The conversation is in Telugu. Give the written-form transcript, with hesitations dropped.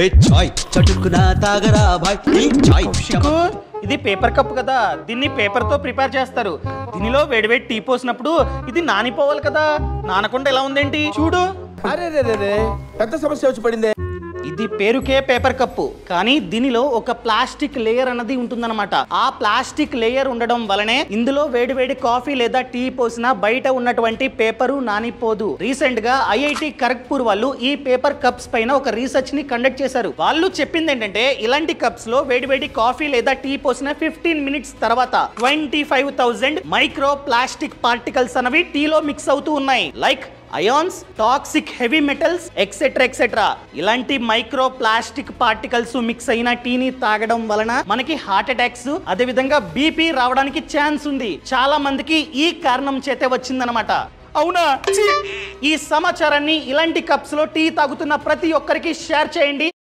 ఏ చాయ్ చటుకునా తాగరా భాయ్ ఈ చాయ్ ఇది పేపర్ కప్ కదా, దీన్ని పేపర్ తో ప్రిపేర్ చేస్తారు. దీనిలో వేడివేడి టీ పోసినప్పుడు ఇది నానిపోవాలి కదా, నానకుండా ఎలా ఉందేంటి చూడు. అరే రే రే పెద్ద సమస్య వచ్చి పడిందే. ఇది పేరుకే పేపర్ కప్పు, కానీ దీనిలో ఒక ప్లాస్టిక్ లేయర్ అన్నది ఉంటుందన్నమాట. ఆ ప్లాస్టిక్ లేయర్ ఉండడం వలనే ఇందులో వేడివేడి కాఫీ లేదా టీ పోసినా బయట ఉన్నటువంటి పేపరు నానిపోదు. రీసెంట్ గా ఐఐటి ఖరగ్పూర్ వాళ్ళు ఈ పేపర్ కప్స్ పైన ఒక రీసెర్చ్ ని కండక్ట్ చేశారు. వాళ్ళు చెప్పింది ఏంటంటే ఇలాంటి కప్స్ లో వేడివేడి కాఫీ లేదా టీ పోసిన 15 మినిట్స్ తర్వాత 25,000 మైక్రో ప్లాస్టిక్ పార్టికల్స్ అనేవి టీలో మిక్స్ అవుతూ ఉన్నాయి. Like ions, toxic heavy metals etcetera etcetera. ఇలాంటి మైక్రో ప్లాస్టిక్ పార్టికల్స్ మిక్స్ అయిన టీని తాగడం వలన మనకి హార్ట్ అటాక్స్, అదే విధంగా బీపీ రావడానికి ఛాన్స్ ఉంది. చాలా మందికి ఈ కారణం చేతే వచ్చిందనమాట. అవునా? ఈ సమాచారాన్ని ఇలాంటి కప్స్ లో టీ తాగుతున్న ప్రతి ఒక్కరికి షేర్ చేయండి.